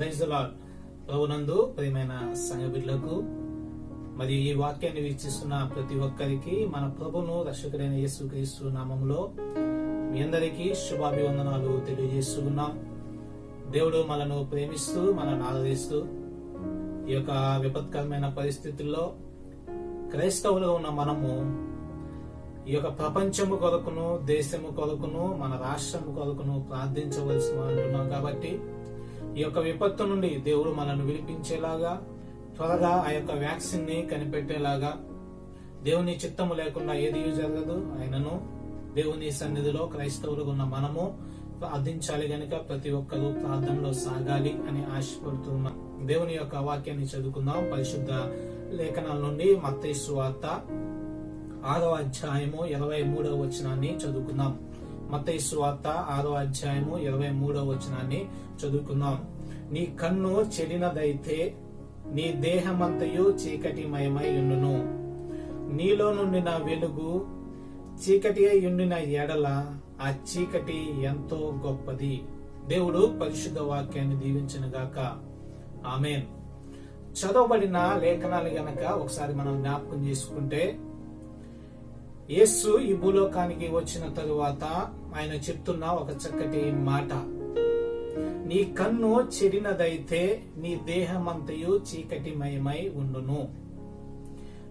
Praise the lord. ప్రభునందు ప్రియమైన సంఘ బిడ్డలకు మరి ఈ వాక్యాన్ని వీక్షిస్తున్న ప్రతి ఒక్కరికి మన ప్రభును రక్షకుడైన యేసుక్రీస్తు నామములో మీ అందరికీ శుభాభివందనాలు తెలియజేస్తున్నాం. దేవుడు మనను ప్రేమిస్తూ మనల్ని ఆదరిస్తూ ఈ యొక్క విపత్కరమైన పరిస్థితుల్లో క్రైస్తవులుగా ఉన్న మనము ఈ యొక్క ప్రపంచము కొరకును, దేశము కొరకును, మన రాష్ట్రము కొరకును ప్రార్థించవలసి అంటున్నాం. కాబట్టి ఈ యొక్క విపత్తు నుండి దేవుడు మనల్ని విడిపించేలాగా, త్వరగా ఆ యొక్క వ్యాక్సిన్ ని కనిపెట్టేలాగా, దేవుని చిత్తము లేకుండా ఏది జరగదు. ఆయనను దేవుని సన్నిధిలో క్రైస్తవులుగా ఉన్న మనము ప్రార్థించాలి గనుక ప్రతి ఒక్కరూ ప్రార్థనలో సాగాలి అని ఆశపడుతున్నాం. దేవుని యొక్క వాక్యాన్ని చదువుకుందాం. పరిశుద్ధ లేఖనాల నుండి మత్తయి సువార్త 6వ అధ్యాయము 23వ వచనాన్ని చదువుకుందాం. మత్తయి సువార్త 6వ అధ్యాయము 23వ వచనాన్ని చదువుకుందాం. నీ కన్ను చెడినదైతే నీ దేహమంతయు చీకటిమయమై ఉండును. నీలో నుండి నా వెలుగు చీకటి అయి ఉండిన ఎడల ఆ చీకటి ఎంతో గొప్పది. దేవుడు పరిశుద్ధ వాక్యాన్ని దీవించును గాక. ఆమేన్. చదవబడిన లేఖనాలు గనక ఒకసారి మనం జ్ఞాపకం చేసుకుంటే, యేసు ఈ భూలోకానికి వచ్చిన తరువాత ఆయన చెప్తున్న ఒక చక్కటి మాట, నీ కన్ను చెడినదైతే నీ దేహమంతయు చీకటిమయమై ఉండును.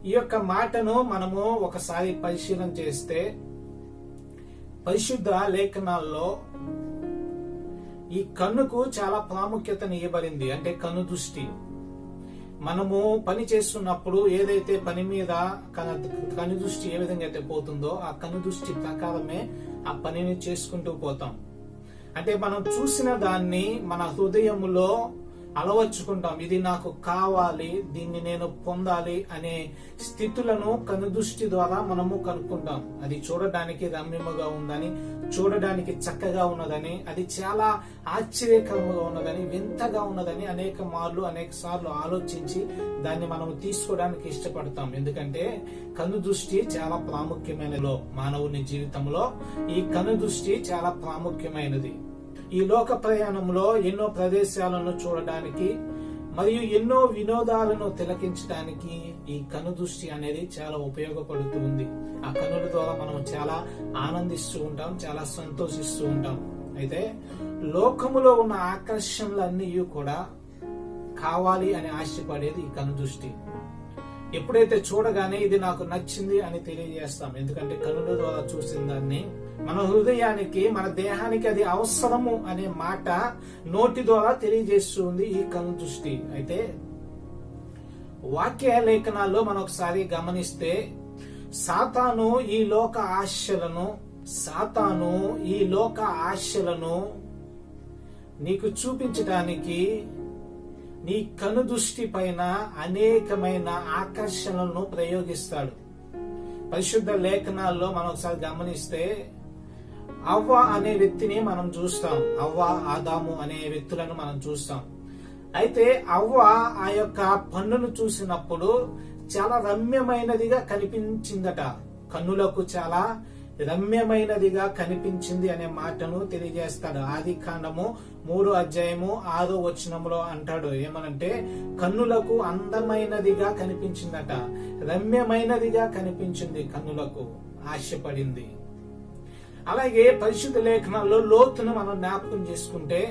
ఈ యొక్క మాటను మనము ఒకసారి పరిశీలన చేస్తే పరిశుద్ధ లేఖనాల్లో ఈ కన్నుకు చాలా ప్రాముఖ్యతను ఇవ్వబడింది. అంటే కన్ను దృష్టి. మనము పని చేస్తున్నప్పుడు ఏదైతే పని మీద కన్ను దృష్టి ఏ విధంగా అయితే పోతుందో ఆ కన్ను దృష్టి ప్రకారమే ఆ పనిని చేసుకుంటూ పోతాం. అంటే మనం చూసిన దాన్ని మన హృదయములో అలవర్చుకుంటాం. ఇది నాకు కావాలి, దీన్ని నేను పొందాలి అనే స్థితులను కనుదృష్టి ద్వారా మనము కనుక్కుంటాం. అది చూడడానికి రమ్యముగా ఉందని, చూడడానికి చక్కగా ఉన్నదని, అది చాలా ఆశ్చర్యకరంగా ఉన్నదని, వింతగా ఉన్నదని అనేక సార్లు ఆలోచించి దాన్ని మనము తీసుకోవడానికి ఇష్టపడతాం. ఎందుకంటే కనుదృష్టి చాలా ప్రాముఖ్యమైనది. మానవుని జీవితంలో ఈ కనుదృష్టి చాలా ప్రాముఖ్యమైనది. ఈ లోక ప్రయాణంలో ఎన్నో ప్రదేశాలను చూడడానికి మరియు ఎన్నో వినోదాలను తిలకించడానికి ఈ కనుదృష్టి అనేది చాలా ఉపయోగపడుతుంది. ఆ కనుల ద్వారా మనం చాలా ఆనందిస్తూ ఉంటాం, చాలా సంతోషిస్తూ ఉంటాం. అయితే లోకములో ఉన్న ఆకర్షణలన్నీ కూడా కావాలి అని ఆశపడేది ఈ కనుదృష్టి. ఎప్పుడైతే చూడగానే ఇది నాకు నచ్చింది అని తెలియజేస్తాం. ఎందుకంటే కనుల ద్వారా చూసిన దాన్ని మన హృదయానికి, మన దేహానికి అది అవసరము అనే మాట నోటి ద్వారా తెలియజేస్తుంది ఈ కను దృష్టి. అయితే వాక్య లేఖనాల్లో మనం ఒకసారి గమనిస్తే సాతాను ఈ లోక ఆశలను నీకు చూపించడానికి నీ కను దృష్టి పైన అనేకమైన ఆకర్షణలను ప్రయోగిస్తాడు. పరిశుద్ధ లేఖనాల్లో మనం ఒకసారి గమనిస్తే అవ్వ అనే వ్యక్తిని మనం చూస్తాం. అవ్వ, ఆదాము అనే వ్యక్తులను మనం చూస్తాం. అయితే అవ్వ ఆ యొక్క పన్నును చూసినప్పుడు చాలా రమ్యమైనదిగా కనిపించిందట. కన్నులకు చాలా రమ్యమైనదిగా కనిపించింది అనే మాటను తెలియజేస్తాడు. ఆది కాండము 3వ అధ్యాయము 6వ వచనంలో అంటాడు. ఏమనంటే కన్నులకు అందమైనదిగా కనిపించిందట, రమ్యమైనదిగా కనిపించింది, కన్నులకు ఆశపడింది. అలాగే పరిశుద్ధ లేఖనాల్లో లోతును మనం జ్ఞాపకం చేసుకుంటే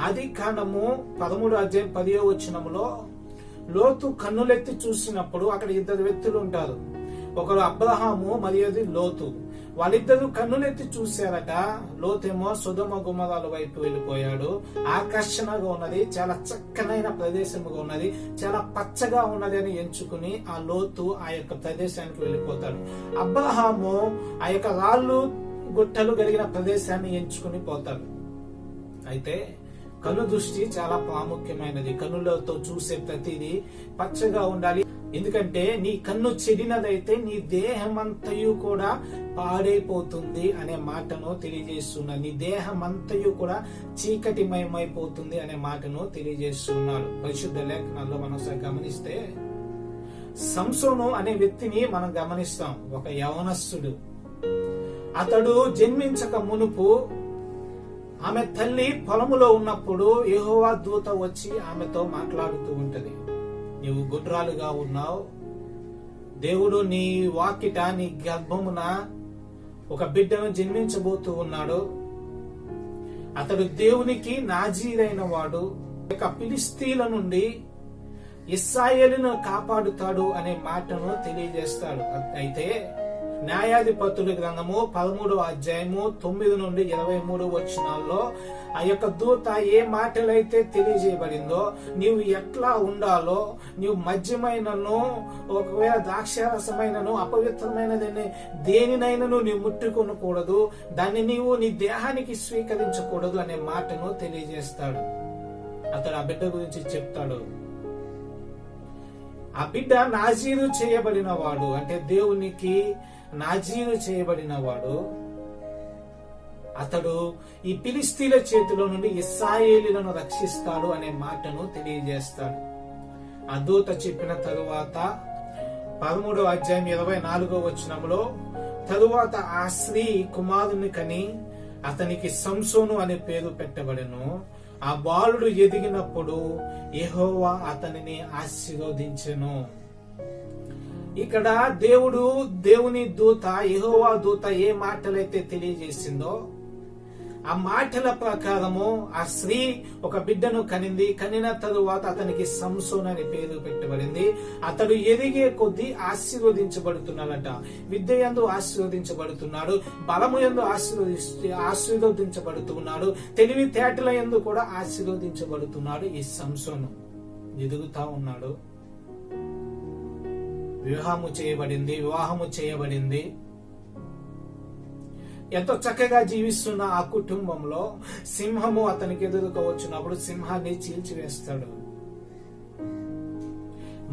ఆది కాండము 13వ అధ్యాయం 10వ వచనంలో లోతు కన్నులెత్తి చూసినప్పుడు అక్కడ ఇద్దరు వ్యక్తులు ఉంటారు. ఒకరు అబ్రహాము, మరియు లోతు. వాళ్ళిద్దరు కన్నులెత్తి చూశారట. లోతేమో సొదొమ గుమరాల వైపు వెళ్ళిపోయాడు. ఆకర్షణగా ఉన్నది, చాలా చక్కనైన ప్రదేశముగా ఉన్నది, చాలా పచ్చగా ఉన్నది అని ఎంచుకుని ఆ లోతు ఆ యొక్క ప్రదేశానికి వెళ్ళిపోతాడు. అబ్రహాము ఆ యొక్క రాళ్ళు గుట్టలు కలిగిన ప్రదేశాన్ని ఎంచుకుని పోతాడు. అయితే కను దృష్టి చాలా ప్రాముఖ్యమైనది. కన్నులతో చూసే ప్రతిదీ పచ్చగా ఉండాలి. ఎందుకంటే నీ కన్ను చెడినదైతే నీ దేహమంతయు కూడా పాడైపోతుంది అనే మాటను తెలియజేస్తున్నాడు. నీ దేహమంతయు కూడా చీకటిమయమైపోతుంది అనే మాటను తెలియజేస్తున్నాడు. పరిశుద్ధ లేఖనాల్లో మనం గమనిస్తే సంసోను అనే వ్యక్తిని మనం గమనిస్తాం. ఒక యవనస్తుడు. అతడు జన్మించక మునుపు ఆమె తల్లి పొలములో ఉన్నప్పుడు యెహోవా దూత వచ్చి ఆమెతో మాట్లాడుతూ ఉంటది. నీవు గుడ్రాలుగా ఉన్నావు, దేవుడు నీ వాకిట నీ గర్భమున ఒక బిడ్డను జన్మించబోతూ ఉన్నాడు. అతడు దేవునికి నాజీరైన వాడు, ఫిలిష్తీయుల నుండి ఇశ్రాయేలును కాపాడుతాడు అనే మాటను తెలియజేస్తాడు. అయితే న్యాయాధిపతుల గ్రంథము 13వ అధ్యాయము 9 నుండి 23 వచనాల్లో ఆ యొక్క దూత ఏ మాటలైతే తెలియజేయబడిందో, నీవు ఎట్లా ఉండాలో, నీవు మద్యమైనను ఒకవేళ ద్రాక్షారసమైనను అపవిత్రమైనదని దేనినైనను నీవు ముట్టుకొనకూడదు, దాన్ని నీవు నీ దేహానికి స్వీకరించకూడదు అనే మాటను తెలియజేస్తాడు. అతడు ఆ బిడ్డ గురించి చెప్తాడు. ఆ బిడ్డ నాజీరు చేయబడిన వాడు, అంటే దేవునికి నాజీరు చేయబడిన వాడు. అతడు ఈ ఫిలిష్తీయుల చేతిలో నుండి ఇశ్రాయేలీయులను రక్షిస్తాడు అనే మాటను తెలియజేస్తాడు. ఆ దూత చెప్పిన తరువాత 13వ అధ్యాయం 24వ వచనంలో, తరువాత ఆ స్త్రీ కుమారుని కని అతనికి సంసోను అనే పేరు పెట్టబడెను. ఆ బాలుడు ఎదిగినప్పుడు యెహోవా అతనిని ఆశీర్వదించెను. ఇక్కడ దేవుని దూత, యెహోవా దూత ఏ మాటలైతే తెలియజేసిందో ఆ మాటల ప్రకారము ఆ స్త్రీ ఒక బిడ్డను కనింది. కనిన తరువాత అతనికి సంసోను అనే పేరు పెట్టబడింది. అతడు ఎదిగే కొద్దీ ఆశీర్వదించబడుతున్నాడట. విద్య యందు ఆశీర్వదించబడుతున్నాడు, బలము యందు ఆశీర్వదించబడుతున్నాడు, తెలివితేటల యందు కూడా ఆశీర్వదించబడుతున్నాడు. ఈ సంసోను ఎదుగుతా ఉన్నాడు. వివాహము చేయబడింది. ఎంతో చక్కగా జీవిస్తున్న ఆ కుటుంబంలో సింహము అతనికి ఎదురుగా వచ్చినప్పుడు సింహాన్ని చీల్చివేస్తాడు.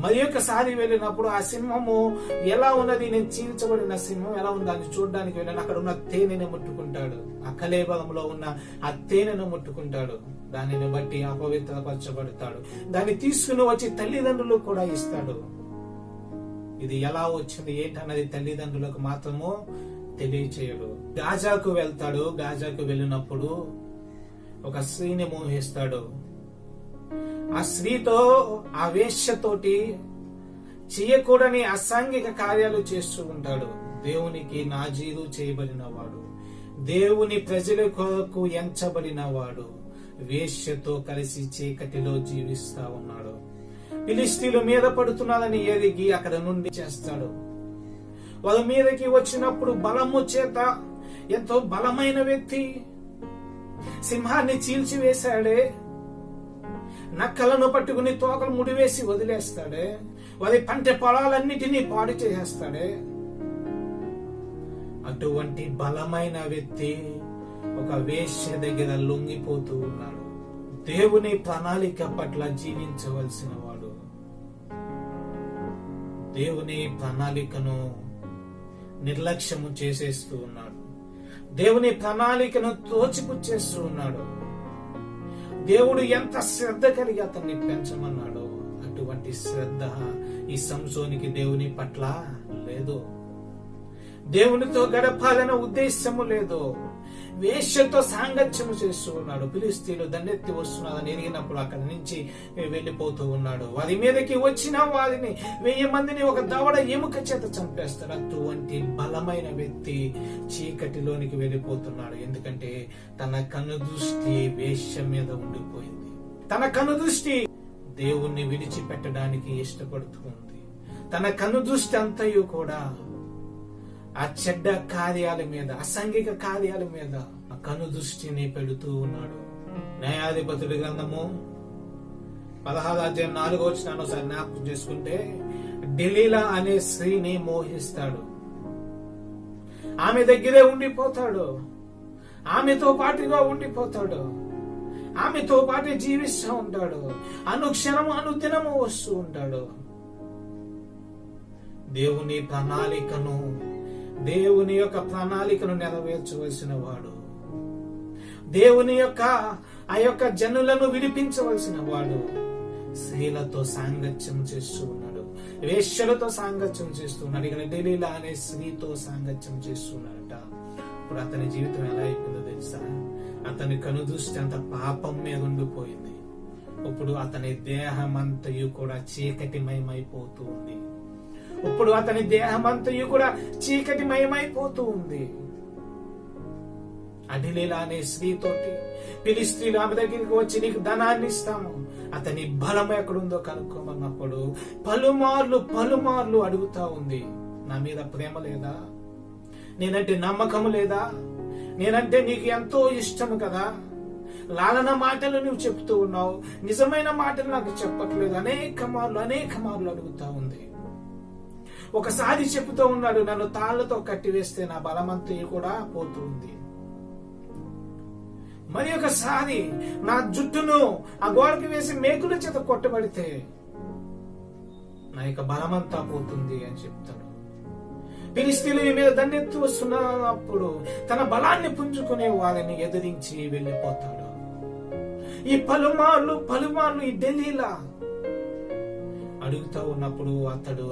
మరి ఒకసారి వెళ్ళినప్పుడు ఆ సింహము ఎలా ఉన్నది, నేను చీల్చబడిన సింహం ఎలా ఉంది దాన్ని చూడడానికి వెళ్ళాను. అక్కడ ఉన్న తేనెను ముట్టుకుంటాడు, ఆ కళేబరంలో ఉన్న ఆ తేనెను ముట్టుకుంటాడు. దానిని బట్టి అపవిత్రపరచబడతాడు. దాన్ని తీసుకుని వచ్చి తల్లిదండ్రులు కూడా ఇస్తాడు. ఇది ఎలా వచ్చింది ఏంటన్నది తల్లిదండ్రులకు మాత్రము తెలియచేయడు. గాజాకు వెళ్తాడు. గాజాకు వెళ్ళినప్పుడు ఒక స్త్రీని మోహిస్తాడు. ఆ స్త్రీతో, ఆ వేశ్యతోటి చేయకూడని అసాంఘిక కార్యాలు చేస్తూ ఉంటాడు. దేవునికి నాజీరు చేయబడిన వాడు, దేవుని ప్రజల కొరకు ఎంచబడిన వాడు వేశ్యతో కలిసి చీకటిలో జీవిస్తా ఉన్నాడు. ఫిలిష్తీయుల మీద పడుతున్నారని ఎరిగి అక్కడ నుండి చేస్తాడు. వాళ్ళ మీదకి వచ్చినప్పుడు బలము చేత, ఎంతో బలమైన వ్యక్తి, సింహాన్ని చీల్చివేశాడే, నక్కలను పట్టుకుని తోకలు ముడివేసి వదిలేస్తాడే, వారి పంట పొలాలన్నిటినీ పాడు చేసేస్తాడే. అటువంటి బలమైన వ్యక్తి ఒక వేశ్య దగ్గర లొంగిపోతూ ఉన్నాడు. దేవుని ప్రణాళిక పట్ల జీవించవలసిన వాడు దేవుని ప్రణాళికను నిర్లక్ష్యము చేసేస్తూ ఉన్నాడు. దేవుని ప్రణాళికను తోచిపుచ్చేస్తూ ఉన్నాడు. దేవుడు ఎంత శ్రద్ధ కలిగి అతన్ని పెంచమన్నాడో అటువంటి శ్రద్ధ ఈ సంసోనికి దేవుని పట్ల లేదు. దేవునితో గడపాలనే ఉద్దేశము లేదు. వేశ్యతో సాంగత్యము చేస్తూ ఉన్నాడు. ఫిలిష్తీయులు దండెత్తి వస్తున్నారని ఎరిగినప్పుడు అక్కడి నుంచి వెళ్లిపోతూ ఉన్నాడు. వారి మీదకి వచ్చిన వారిని 1000 మందిని ఒక దవడ ఎముక చేత చంపేస్తాడు. అటువంటి బలమైన వ్యక్తి చీకటిలోనికి వెళ్ళిపోతున్నాడు. ఎందుకంటే తన కన్ను దృష్టి వేశ్య మీద ఉండిపోయింది. తన కన్ను దృష్టి దేవుణ్ణి విడిచిపెట్టడానికి ఇష్టపడుతూ ఉంది. తన కన్ను దృష్టి అంతయు కూడా ఆ చెడ్డ కార్యాల మీద, అసాంఘిక కార్యాల మీద ఆ కను దృష్టిని పెడుతూ ఉన్నాడు. న్యాయాధిపతుడి గ్రంథము 16వ అధ్యాయం 4వ వచనాన్ని ఒకసారి జ్ఞాపకం చేసుకుంటే, డెలీలా అనే స్త్రీని మోహిస్తాడు. ఆమె దగ్గరే ఉండిపోతాడు. ఆమెతో పాటుగా ఉండిపోతాడు. ఆమెతో పాటు జీవిస్తూ ఉంటాడు. అనుక్షణము అనుదినము వస్తూ ఉంటాడు. దేవుని యొక్క ప్రణాళికను నెరవేర్చవలసిన వాడు, దేవుని యొక్క ఆ యొక్క జనులను విడిపించవలసిన వాడు స్త్రీలతో సాంగత్యం చేస్తూ ఉన్నాడు. వేశ్యలతో సాంగత్యం చేస్తున్నాడు. ఇక్కడ డెలీలా అనే స్త్రీతో సాంగత్యం చేస్తున్నాడట. ఇప్పుడు అతని జీవితం ఎలా అయిపోయిందో తెలుసా? అతని కనుదృష్టి అంత పాపం మీద ఉండిపోయింది. ఇప్పుడు అతని దేహమంతయు కూడా చీకటిమయమైపోతూ ఉంది. ఇప్పుడు అతని దేహమంతయు కూడా చీకటిమయమైపోతూ ఉంది. అడిలేలా అనే స్త్రీతోటి ఫిలిష్తీయులు ఆమె దగ్గరికి వచ్చి నీకు ధనాన్ని ఇస్తాము, అతని బలం ఎక్కడుందో కనుక్కోమన్నప్పుడు పలుమార్లు అడుగుతా ఉంది. నా మీద ప్రేమ లేదా? నేనంటే నమ్మకం లేదా? నేనంటే నీకు ఎంతో ఇష్టము కదా? లాలన మాటలు నువ్వు చెప్తూ ఉన్నావు, నిజమైన మాటలు నాకు చెప్పట్లేదు. అనేక మార్లు అడుగుతా ఉంది. ఒకసారి చెప్తూ ఉన్నాడు, నన్ను తాళ్లతో కట్టివేస్తే నా బలమంతా కూడా పోతుంది. మరి ఒకసారి నా జుట్టును ఆ గోడకి వేసి మేకుల చేత కొట్టబడితే నా యొక్క బలమంతా పోతుంది అని చెప్తాడు. ఫిలిష్తీయుల మీద దండెత్తి వస్తున్నప్పుడు తన బలాన్ని పుంజుకునే వారిని ఎదిరించి వెళ్ళిపోతాడు. ఈ పలుమార్లు ఈ ఢిల్లీలా అడుగుతా ఉన్నప్పుడు అతడు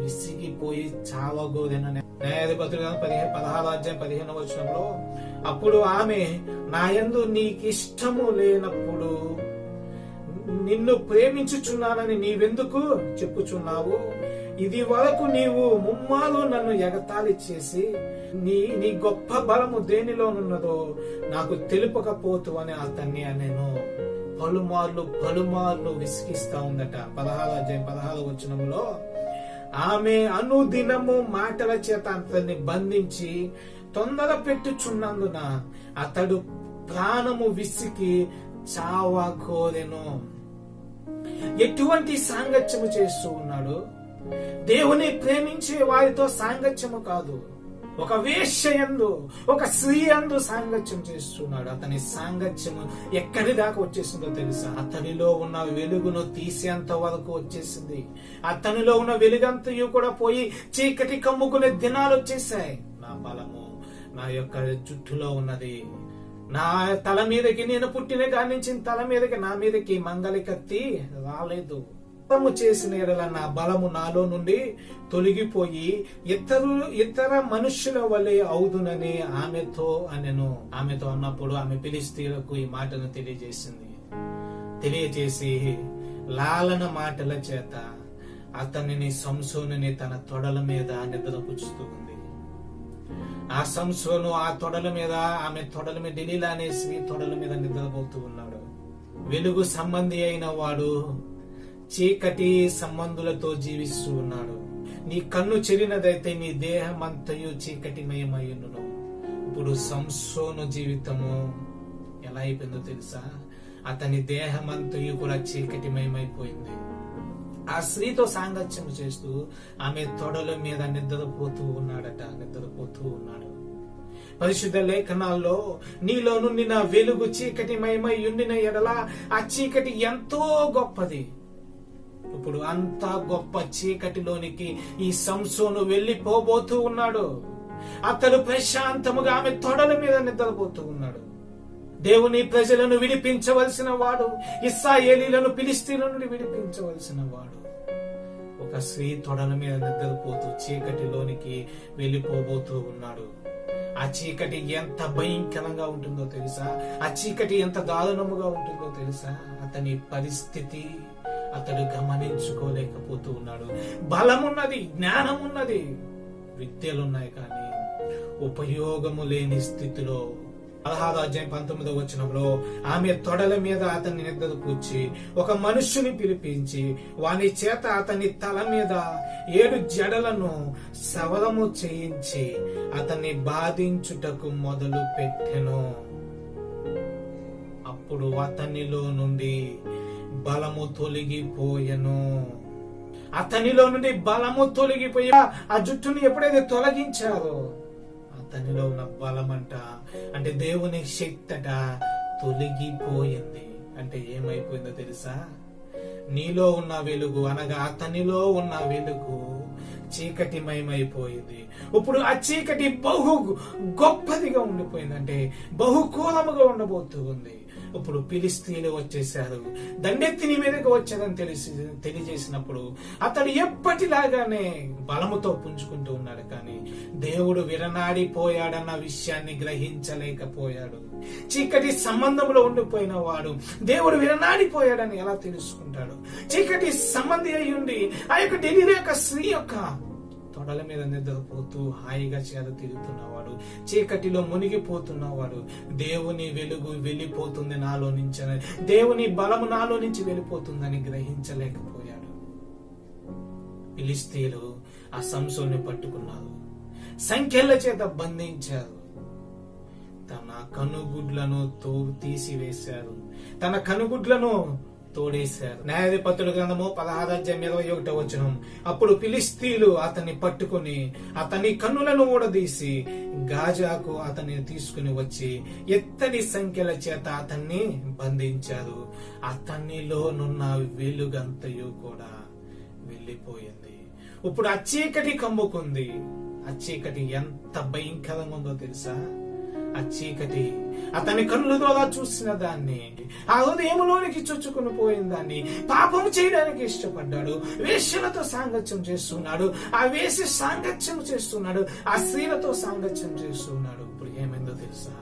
విసిగిపోయి చావగోదెనని న్యాయాధిపతులు 16:15 అప్పుడు ఆమె నా యందు నీకిష్టము లేనప్పుడు నిన్ను ప్రేమించుచున్నానని నీవెందుకు చెప్పుచున్నావు? ఇది వరకు నీవు ముమ్మాలు నన్ను ఎగతాళి చేసి నీ గొప్ప బలము దేనిలోనున్నదో నాకు తెలుపకపోతు అని అతన్ని నేను పలుమార్లు విసిగిస్తా ఉందట. 16:16 ఆమె అనుదినము మాటల చేత అతన్ని బంధించి తొందర పెట్టుచున్నందున అతడు ప్రాణము విసికి చావగోరెను. ఎటువంటి సాంగత్యము చేస్తూ ఉన్నాడు? దేవుని ప్రేమించే వారితో సాంగత్యము కాదు, ఒక వేశ్యయందు, ఒక స్త్రీ యందు సాంగత్యం చేస్తున్నాడు. అతని సాంగత్యము ఎక్కడి దాకా వచ్చేసిందో తెలుసా? అతనిలో ఉన్న వెలుగును తీసేంత వరకు వచ్చేసింది. అతనిలో ఉన్న వెలుగంతయు కూడా పోయి చీకటి కమ్ముకునే దినాలు వచ్చేసాయి. నా బలము నా యొక్క జుట్టులో ఉన్నది. నా తల మీదకి నేను పుట్టిన కాడి నుంచి తల మీదకి నా మీదకి మంగలి కత్తి రాలేదు. చేసిన ఎడల నా బలము నాలో నుండి తొలగిపోయి ఇతర మనుష్యుల వలె అవుదునని ఆమెతో అన్నప్పుడు ఆమె ఫిలిష్తీయులకు ఈ మాటను తెలియజేసి లాలన మాటల చేత అతనిని సంసోనుని తన తొడల మీద నిద్రపుచ్చుతూ ఉంది. ఆ సంసోను ఆ తొడల మీద, ఆమె తొడల మీద, డెలీలా అనే స్త్రీ తొడల మీద నిద్రపోతూ ఉన్నాడు. వెలుగు సంబంధి అయిన వాడు చీకటి సంబంధులతో జీవిస్తూ ఉన్నాడు. నీ కన్ను చెరినదైతే నీ దేహం అంతయు చీకటిమయమయ్యును. ఇప్పుడు సంసోను జీవితము ఎలా అయిపోయిందో తెలుసా? అతని దేహం అంతయు కూడా చీకటిమయమైపోయింది. ఆ స్త్రీతో సాంగత్యం చేస్తూ ఆమె తొడల మీద నిద్రపోతూ ఉన్నాడు. పరిశుద్ధ లేఖనాల్లో నీలో నుండి నా వెలుగు చీకటిమయమై ఉండిన ఎడల ఆ చీకటి ఎంతో గొప్పది. ఇప్పుడు అంత గొప్ప చీకటిలోనికి ఈ సంసోను వెళ్లిపోబోతూ ఉన్నాడు. అతడు ప్రశాంతముగా ఆమె తొడల మీద నిద్రపోతూ ఉన్నాడు. దేవుని ప్రజలను విడిపించవలసిన వాడు, ఇశ్రాయేలీయులను ఫిలిష్తీయుల నుండి విడిపించవలసిన వాడు ఒక స్త్రీ తొడల మీద నిద్రపోతూ చీకటిలోనికి వెళ్లిపోబోతూ ఉన్నాడు. ఆ చీకటి ఎంత భయంకరంగా ఉంటుందో తెలుసా? ఆ చీకటి ఎంత దారుణముగా ఉంటుందో తెలుసా? అతని పరిస్థితి అతడు గమనించుకోలేకపోతూ ఉన్నాడు. బలమున్నది, జ్ఞానమున్నది, విద్యలున్నాయి, కానీ ఉపయోగము లేని స్థితిలో 16:19 ఆమె తొడల మీద అతన్ని నిద్రపుచ్చి ఒక మనుష్యుని పిలిపించి వాని చేత అతని తల మీద 7 జడలను సవరము చేయించి అతన్ని బాధించుటకు మొదలు పెట్టెను. అప్పుడు అతనిలో నుండి బలము తొలగిపోయెను. అతనిలో నుండి బలము తొలగిపోయి ఆ జుట్టుని ఎప్పుడైతే తొలగించారో అతనిలో ఉన్న బలమంట, అంటే దేవుని శక్తట తొలగిపోయింది. అంటే ఏమైపోయిందో తెలుసా? నీలో ఉన్న వెలుగు అనగా అతనిలో ఉన్న వెలుగు చీకటిమయమైపోయింది. ఇప్పుడు ఆ చీకటి బహు గొప్పదిగా ఉండిపోయింది, అంటే బహుకూలముగా ఉండబోతూ ఉంది. ఇప్పుడు ఫిలిష్తీయులు వచ్చేసారు. దండెత్తి నీ మీదకి వచ్చారని తెలియజేసినప్పుడు అతడు ఎప్పటిలాగానే బలముతో పుంజుకుంటూ ఉన్నాడు. కానీ దేవుడు విరనాడిపోయాడన్న విషయాన్ని గ్రహించలేకపోయాడు. చీకటి సంబంధంలో ఉండిపోయిన వాడు దేవుడు విరనాడిపోయాడని ఎలా తెలుసుకుంటాడు? చీకటి సంబంధి అయి ఉండి ఆ యొక్క డెలివరీ యొక్క స్త్రీ యొక్క తొడల మీద నిద్రపోతూ హాయిగా చేద తిరుగుతున్నవాడు, చీకటిలో మునిగిపోతున్నవాడు, దేవుని వెలుగు వెళ్ళిపోతుంది నాలో నుంచి, దేవుని బలము నాలో నుంచి వెళ్ళిపోతుందని గ్రహించలేకపోయాడు. ఫిలిష్తీయులు ఆ సంసోన్ని పట్టుకున్నారు, సంఖ్యల చేత బంధించారు, తన కనుగుడ్లను తీసివేశారు, తన కనుగుడ్లను తోడేశారు. న్యాయాధిపతుల గ్రంథము 16:21. అప్పుడు ఫిలిష్తీయులు అతన్ని పట్టుకుని అతని కన్నులను ఊడదీసి గాజాకు అతన్ని తీసుకుని వచ్చి ఎత్తడి సంఖ్యల చేత అతన్ని బంధించారు. అతనిలోనున్న వెలుగంతయు కూడా వెళ్ళిపోయింది. ఇప్పుడు ఆ చీకటి కమ్ముకుంది. ఆ చీకటి ఎంత భయంకరంగా ఉందో తెలుసా? ఆ చీకటి అతని కన్నుల ద్వారా చూసిన దాన్ని, ఆ హృదయంలోనికి చొచ్చుకుని పోయిన దాన్ని, పాపం చేయడానికి ఇష్టపడ్డాడు, వేశ్యలతో సాంగత్యం చేస్తున్నాడు, ఆ వేసి సాంగత్యం చేస్తున్నాడు, ఆ స్త్రీలతో సాంగత్యం చేస్తున్నాడు. ఇప్పుడు ఏమైందో తెలుసా?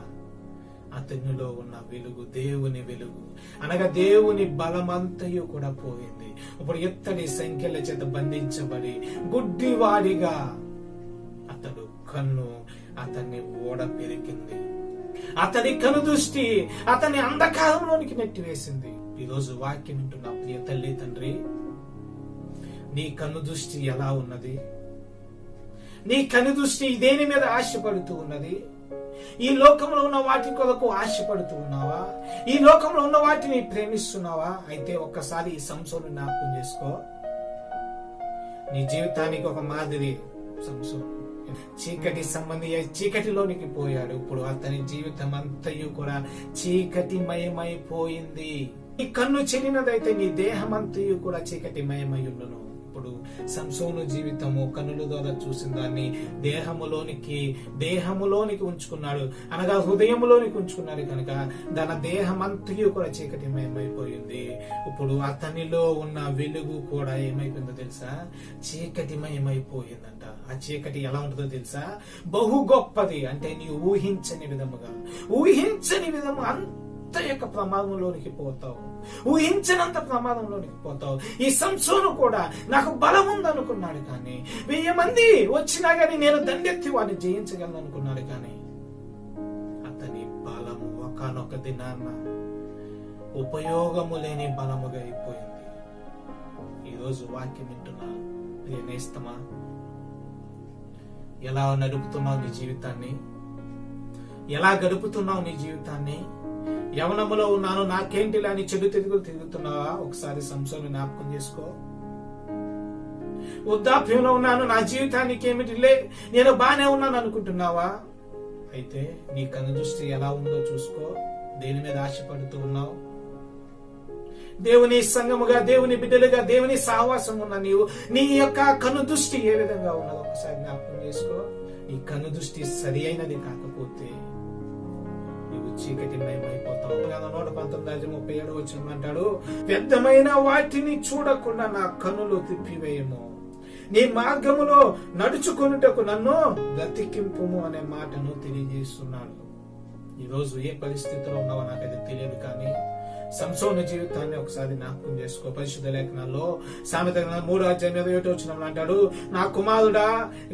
అతనిలో ఉన్న వెలుగు, దేవుని వెలుగు అనగా దేవుని బలమంతయు కూడా పోయింది. ఇప్పుడు ఎత్తడి సంఖ్యల చేత బంధించబడి గుడ్డివాడిగా అతడు కన్ను అతన్ని ఓడ పెరిగింది. అతని కను దృష్టి అతని అంధకారంలోనికి నెట్టివేసింది. ఈరోజు వాక్యం వింటున్న ప్రియ తల్లి తండ్రి, నీ కను దృష్టి ఎలా ఉన్నది? నీ కను దృష్టి దేని మీద ఆశపడుతూ ఉన్నది? ఈ లోకంలో ఉన్న వాటి కొరకు ఆశపడుతూ ఉన్నావా? ఈ లోకంలో ఉన్న వాటిని ప్రేమిస్తున్నావా? అయితే ఒక్కసారి ఈ సంసోను జ్ఞాపకం చేసుకో. నీ జీవితానికి ఒక మాదిరి సంసోను. చీకటి సంబంధి చీకటిలోనికి పోయాడు. ఇప్పుడు అతని జీవితం అంతయు కూడా చీకటిమయమైపోయింది. నీ కన్ను చెడినదైతే నీ దేహం అంతయు కూడా చీకటిమయమై ఉండును. ఇప్పుడు సంసోను జీవితము కన్నుల ద్వారా చూసిన దాన్ని దేహములోనికి ఉంచుకున్నాడు, అనగా హృదయములోనికి ఉంచుకున్నాడు కనుక తన దేహం అంతయు కూడా చీకటిమయమైపోయింది. ఇప్పుడు అతనిలో ఉన్న వెలుగు కూడా ఏమైపోయిందో తెలుసా? చీకటిమయమైపోయిందంట. ఆ చీకటి ఎలా ఉంటుందో తెలుసా? బహు గొప్పది. అంటే నీ ఊహించని విధము అంత యొక్క ప్రమాదంలోనికి పోతావు, ఊహించనంత ప్రమాదంలోనికి పోతావు. ఈ సంసోను కూడా నాకు బలం ఉందనుకున్నాడు, కానీ 1000 మంది వచ్చినా గానీ నేను దండెత్తి వాడిని జయించగలను అనుకున్నాడు. కానీ అతని బలము ఒకానొక దినాన్న ఉపయోగము లేని బలముగా అయిపోయింది. ఈరోజు వాక్యం వింటున్నా నేస్తమా, ఎలా నడుపుతున్నావు నీ జీవితాన్ని? ఎలా గడుపుతున్నావు నీ జీవితాన్ని? యవనములో ఉన్నాను నాకేంటిలా అని చెడు తిరుగుతున్నావా? ఒకసారి సంసోను జ్ఞాపకం చేసుకో. వృద్ధాప్యంలో ఉన్నాను, నా జీవితానికి ఏమిటిలే, నేను బానే ఉన్నాను అనుకుంటున్నావా? అయితే నీ కన్ను దృష్టి ఎలా ఉందో చూసుకో. దేని మీద ఆశపడుతూ ఉన్నావు? దేవుని సంఘముగా, దేవుని బిడ్డలుగా, దేవుని సహవాసం ఉన్న నీవు, నీ యొక్క కన్ను దృష్టి ఏ విధంగా ఉన్నదో ఒకసారి జ్ఞాపకం చేసుకో. నీ కన్ను దృష్టి సరి అయినది కాకపోతే నీవు చీకటిమయమైపోతావు. 119:37 అంటాడు, వ్యర్థమైన వాటిని చూడకుండా నా కన్నులు తిప్పివేయము, నీ మార్గములో నడుచుకొనుటకు నన్ను బ్రతికింపుము అనే మాటను తెలియజేస్తున్నాడు. ఈరోజు ఏ పరిస్థితిలో ఉన్నావో నాకైతే తెలియదు, కానీ సంసోను జీవితాన్ని ఒకసారి జ్ఞాపకం చేసుకో. పరిశుద్ధ లేఖనాల్లో సామెత 3:27 అంటాడు, నా కుమారుడా,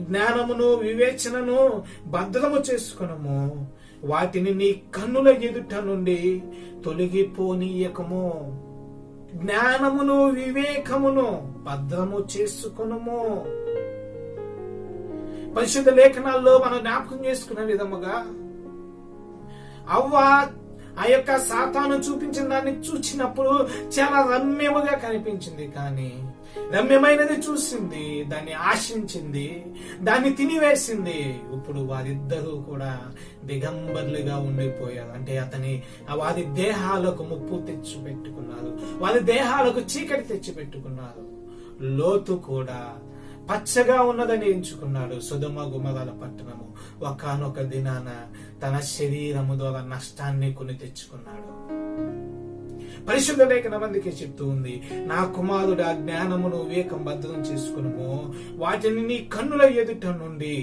జ్ఞానమును వివేచనను భద్రము చేసుకునము, వాటిని నీ కన్నుల ఎదుట నుండి తొలగిపోనీయకము. జ్ఞానమును వివేకమును భద్రము చేసుకునము. పరిశుద్ధ లేఖనాల్లో మనం జ్ఞాపకం చేసుకున్న విధముగా అవ్వ ఆ యొక్క సాతాను చూపించిన దాన్ని చూచినప్పుడు చాలా రమ్యముగా కనిపించింది, కానీ రమ్యమైనది చూసింది, దాన్ని ఆశించింది, దాన్ని తినివేసింది. ఇప్పుడు వారిద్దరూ కూడా దిగంబర్లుగా ఉండిపోయారు. అంటే వారి దేహాలకు ముప్పు తెచ్చి పెట్టుకున్నారు, వారి దేహాలకు చీకటి తెచ్చి పెట్టుకున్నారు. లోతు కూడా పచ్చగా ఉన్నదని ఎంచుకున్నాడు. సొదొమ గొమొర్రా పట్టణము ఒకానొక దినాన తన శరీరము ద్వారా నష్టాన్ని కొని తెచ్చుకున్నాడు. పరిశుద్ధ లేఖనం అందుకే చెప్తూ ఉంది, నా కుమారుడు ఆ జ్ఞానమును వివేకం భద్రం చేసుకును, వాటిని నీ కన్నుల ఎదుట నుండి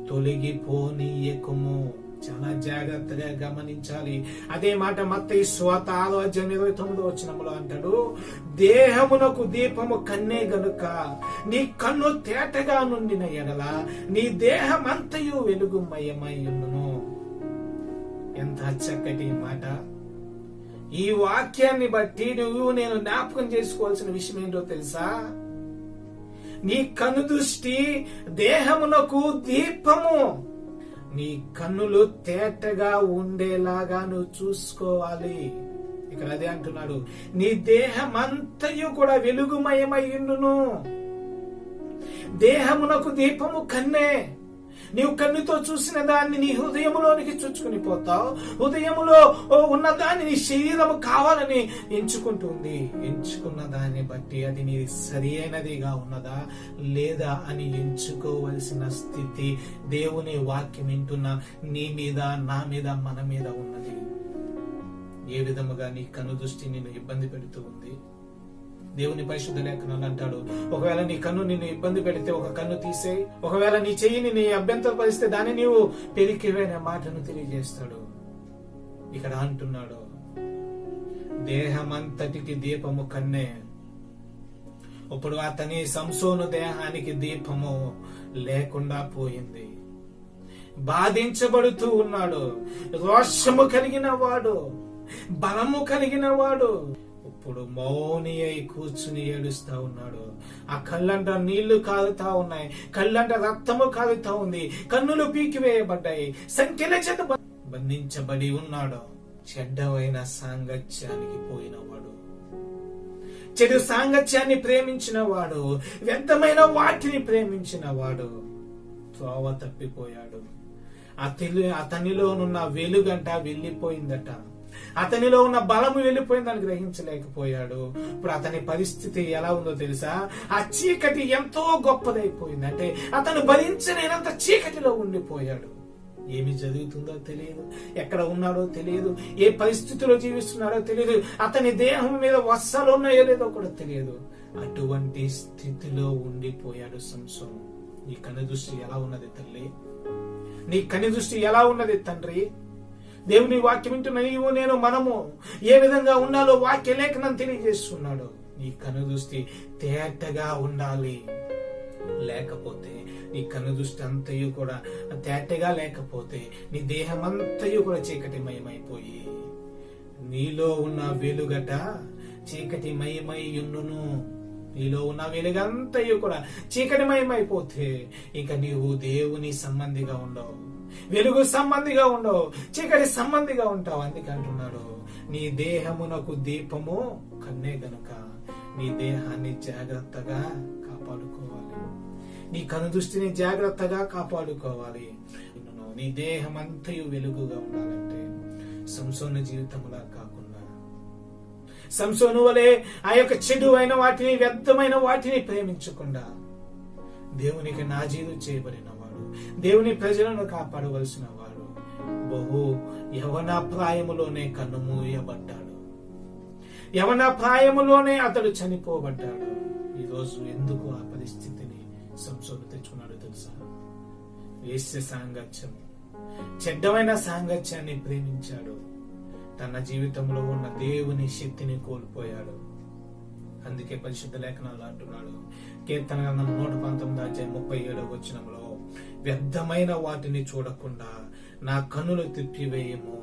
తొలగిపోనీయకుము. చాలా జాగ్రత్తగా గమనించాలి. అదే మాట మత్తయి సువార్త 6:29 అంటాడు, దేహమునకు దీపము కన్నే గనుక నీ కన్ను తేటగా నుండిన ఎడల నీ దేహమంతయు వెలుగుమయమై ఉండును. ఎంత చక్కటి మాట! ఈ వాక్యాన్ని బట్టి నువ్వు నేను జ్ఞాపకం చేసుకోవాల్సిన విషయం ఏంటో తెలుసా? నీ కన్ను దృష్టి దేహమునకు దీపము. నీ కన్నులు తేటగా ఉండేలాగా నువ్వు చూసుకోవాలి. ఇక్కడ అదే అంటున్నాడు, నీ దేహమంతయు కూడా వెలుగుమయమై ఉండును. దేహమునకు దీపము కన్నే. నీవు కన్నుతో చూసిన దాన్ని నీ హృదయములోనికి చుచ్చుకుని పోతావు. హృదయములో ఉన్న దాన్ని నీ శరీరము కావాలని ఎంచుకుంటుంది. ఎంచుకున్న దాన్ని బట్టి అది నీ సరి అయినదిగా ఉన్నదా లేదా అని ఎంచుకోవలసిన స్థితి దేవుని వాక్యం వింటున్న నీ మీద, నా మీద, మన మీద ఉన్నది. ఏ విధముగా నీ కన్ను దృష్టి నిన్ను ఇబ్బంది పెడుతూ ఉంది? దేవుని పరిశుద్ధ లేఖనాలు అంటాడు, ఒకవేళ నీ కన్ను నిన్ను ఇబ్బంది పెడితే ఒక కన్ను తీసేయి. ఒకవేళ నీ చెయ్యిని నీ అభ్యంతరపరిస్తే దాన్ని నీవు పెరికివైన మాటను తెలియజేస్తాడు. ఇక్కడ అంటున్నాడు, దేహమంతటికి దీపము కన్నే. ఇప్పుడు అతని సంసోను దేహానికి దీపము లేకుండా పోయింది. బాధించబడుతూ ఉన్నాడు. రోషము కలిగిన వాడు, బలము కలిగిన వాడు ఇప్పుడు మౌని అయి కూర్చుని ఏడుస్తా ఉన్నాడు. ఆ కళ్ళంట నీళ్లు కాలుతా ఉన్నాయి, కళ్ళంట రక్తము కాలుతా ఉంది, కన్నులు పీకివేయబడ్డాయి, సంఖ్యల చేత బంధించబడి ఉన్నాడు. చెడ్డవైన సాంగత్యానికి పోయినవాడు, చెడు సాంగత్యాన్ని ప్రేమించిన వాడు, వ్యర్థమైన వాటిని ప్రేమించిన వాడు త్రోవ తప్పిపోయాడు. అతనిలోనున్న వెలుగంట వెళ్ళిపోయిందట. అతనిలో ఉన్న బలము వెళ్ళిపోయిందని గ్రహించలేకపోయాడు. ఇప్పుడు అతని పరిస్థితి ఎలా ఉందో తెలుసా? ఆ చీకటి ఎంతో గొప్పదైపోయింది. అంటే అతను భరించలేనంత చీకటిలో ఉండిపోయాడు. ఏమి జరుగుతుందో తెలియదు, ఎక్కడ ఉన్నాడో తెలియదు, ఏ పరిస్థితిలో జీవిస్తున్నాడో తెలియదు, అతని దేహం మీద వస్సాలు ఉన్నాయో లేదో కూడా తెలియదు. అటువంటి స్థితిలో ఉండిపోయాడు సంసోను. నీ కన్ను దృష్టి ఎలా ఉన్నది తల్లి? నీ కన్ను దృష్టి ఎలా ఉన్నది తండ్రి? దేవుని వాక్యం వింటున్న నీవు నేను మనము ఏ విధంగా ఉండాలో వాక్య లేఖనం తెలియజేస్తున్నాడు. నీ కన్ను దృష్టి తేటగా ఉండాలి. లేకపోతే నీ కన్ను దృష్టి అంతయు కూడా తేటగా లేకపోతే నీ దేహం అంతయు కూడా చీకటిమయమైపోయి నీలో ఉన్న వెలుగట చీకటిమయమై ఉండును. నీలో ఉన్న వెలుగంతయు కూడా చీకటిమయమైపోతే ఇక నీవు దేవుని సంబంధిగా ఉండవు, వెలుగు సంబంధిగా ఉండవు, చీకటి సంబంధిగా ఉంటావు. అందుకే అంటున్నాడు, నీ దేహమునకు దీపము కన్నే గనుక నీ దేహాన్ని జాగ్రత్తగా కాపాడుకోవాలి. నీ కను దృష్టిని జాగ్రత్తగా కాపాడుకోవాలి. నీ దేహం అంతయు వెలుగుగా ఉండాలంటే సంసోను జీవితంలా కాకుండా, సంసోను వలె ఆ యొక్క చెడు అయిన వాటిని, వ్యర్థమైన వాటిని ప్రేమించకుండా దేవునికి నాజీరు చేయబడిన వాడు, దేవుని ప్రజలను కాపాడవలసిన వాడు బహు యవన ప్రాయములోనే కన్నుమూయబడ్డాడు. యవన ప్రాయములోనే అతడు చనిపోబడ్డాడు. ఈరోజు ఎందుకు ఆ పరిస్థితిని సంసోను తెచ్చుకున్నాడు తెలుసా? వేశ్య సాంగత్యం, చెడ్డమైన సాంగత్యాన్ని ప్రేమించాడు. తన జీవితంలో ఉన్న దేవుని శక్తిని కోల్పోయాడు. అందుకే పరిశుద్ధ లేఖనాలు అంటున్నాడు, కీర్తన గ్రంథం 119:37 వ్యర్థమైన వాటిని చూడకుండా నా కన్నులు తిప్పివేయము,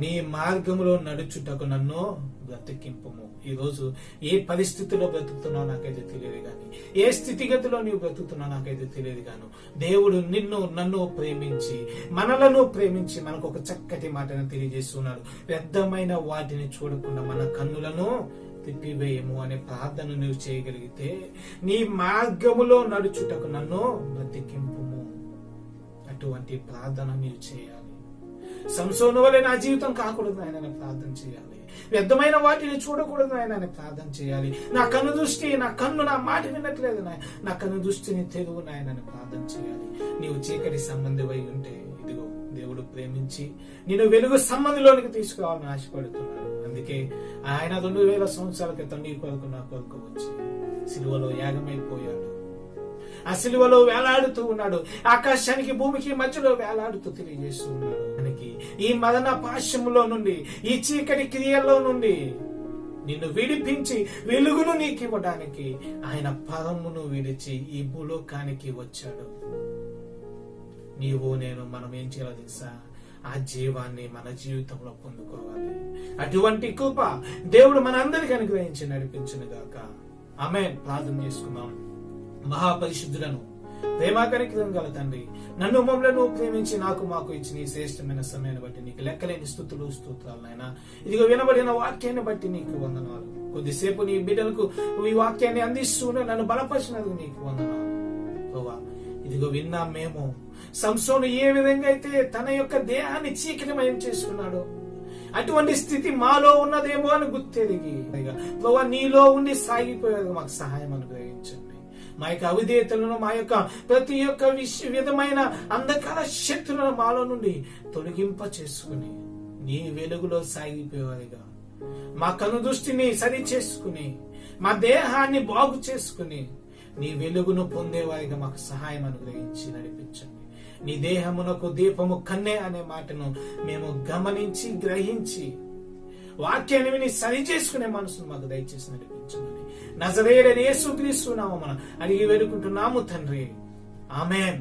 నీ మార్గములో నడుచుటకు నన్ను బ్రతికింపుము. ఈ రోజు ఏ పరిస్థితిలో బ్రతుకుతున్నావు నాకైతే తెలియదు గాని, ఏ స్థితిగతిలో నీవు బ్రతుకుతున్నావు నాకైతే తెలియదు గాను, దేవుడు నన్ను ప్రేమించి మనలను ప్రేమించి మనకు ఒక చక్కటి మాటను తెలియజేస్తున్నాడు. వ్యర్థమైన వాటిని చూడకుండా మన కన్నులను తిప్పివేయము అనే ప్రార్థన నువ్వు చేయగలిగితే నీ మార్గములో నడుచుటకు నన్ను బ్రతికింపుము. అటువంటి ప్రార్థన మీరు చేయాలి. సంసోను వలె నా జీవితం కాకూడదు ఆయన ప్రార్థన చేయాలి. వ్యర్థమైన వాటిని చూడకూడదు ఆయన ప్రార్థన చేయాలి. నా కన్ను దృష్టి, నా కన్ను నా మాట వినట్లేదు, నా కన్ను దృష్టిని తెరువు నాయన ప్రార్థన చేయాలి. నీవు చీకటి సంబంధివై ఉంటే ఇదిగో దేవుడు ప్రేమించి నిన్ను వెలుగు సంబంధిలోనికి తీసుకురావాలని ఆశపడుతున్నాడు. అందుకే ఆయన 2000 సంవత్సరాల క్రితం నీ కొరకు నా కొరకు వచ్చి సిలువలో యాగమైపోయాడు. ఆ సిలువలో వేలాడుతూ ఉన్నాడు. ఆకాశానికి భూమికి మధ్యలో వేలాడుతూ తెలియజేస్తూ ఉన్నాడు. మనకి ఈ మదన పాశములో నుండి, ఈ చీకటి క్రియల్లో నుండి నిన్ను విడిపించి వెలుగును నీకు ఇవ్వడానికి ఆయన పరమును విడిచి ఈ భూలోకానికి వచ్చాడు. నీవు నేను మనం ఏం చేయాలో తెలుసా? ఆ జీవాన్ని మన జీవితంలో పొందుకోవాలి. అటువంటి కృప దేవుడు మనందరికీ అనుగ్రహించి నడిపించును గాక. ఆమేన్. ప్రార్థన చేసుకుందాం. మహాపరిశుద్ధులను ప్రేమాకరికం గల తండ్రి, నన్ను మమ్మలను ప్రేమించి నాకు మాకు ఇచ్చిన ఈ శ్రేష్టమైన సమయాన్ని బట్టి నీకు లెక్కలేని స్తుతులు స్తోత్రాలు నాయనా. ఇదిగో వినబడిన వాక్యాన్ని బట్టి నీకు వందనాలు. కొద్దిసేపు నీ బిడ్డలకు ఈ వాక్యాన్ని అందిస్తూనే నన్ను బలపరిచినందుకు నీకు వందనాలు ప్రభువా. ఇదిగో విన్నా మేము సంసోను ఏ విధంగా అయితే తన యొక్క దేహాన్ని చీకటిమయం చేసుకున్నాడో అటువంటి స్థితి మాలో ఉన్నదేమో అని గుర్తెరిగి ప్రభువా నీలో ఉండి సాగిపోయేది మాకు సహాయం అనుగ్రహించండి. మా యొక్క అవిధేయతలను, మా యొక్క ప్రతి ఒక్క విధమైన అంధకార శక్తులను మాలో నుండి తొలగింప చేసుకుని నీ వెలుగులో సాగిపోయేవారిగా, మా కనుదృష్టిని సరి చేసుకుని, మా దేహాన్ని బాగు చేసుకుని నీ వెలుగును పొందేవారిగా మాకు సహాయం అనుగ్రహించి నడిపించండి. నీ దేహమునకు దీపము కన్నే అనే మాటను మేము గమనించి గ్రహించి వాక్యాన్ని విని సరి చేసుకునే మనసును మాకు దయచేసి నడిపించమని నజరేయుడైన యేసుక్రీస్తు నామమున అడిగి వేడుకుంటున్నాము తండ్రి. ఆమేన్.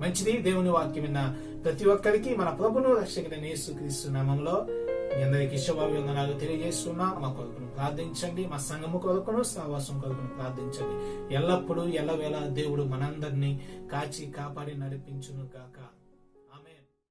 మంచిది. దేవుని వాక్యం విన్న ప్రతి ఒక్కరికి మన ప్రభును రక్షకుడైన యేసుక్రీస్తు నామములో మీ అందరికీ శుభాభివందనాలు తెలియజేస్తున్నా. మా కొరకును ప్రార్థించండి. మా సంఘము కొరకును, సహవాసం కొరకును ప్రార్థించండి. ఎల్లప్పుడూ ఎల్లవేళ దేవుడు మనందరినీ కాచి కాపాడి నడిపించును గాక.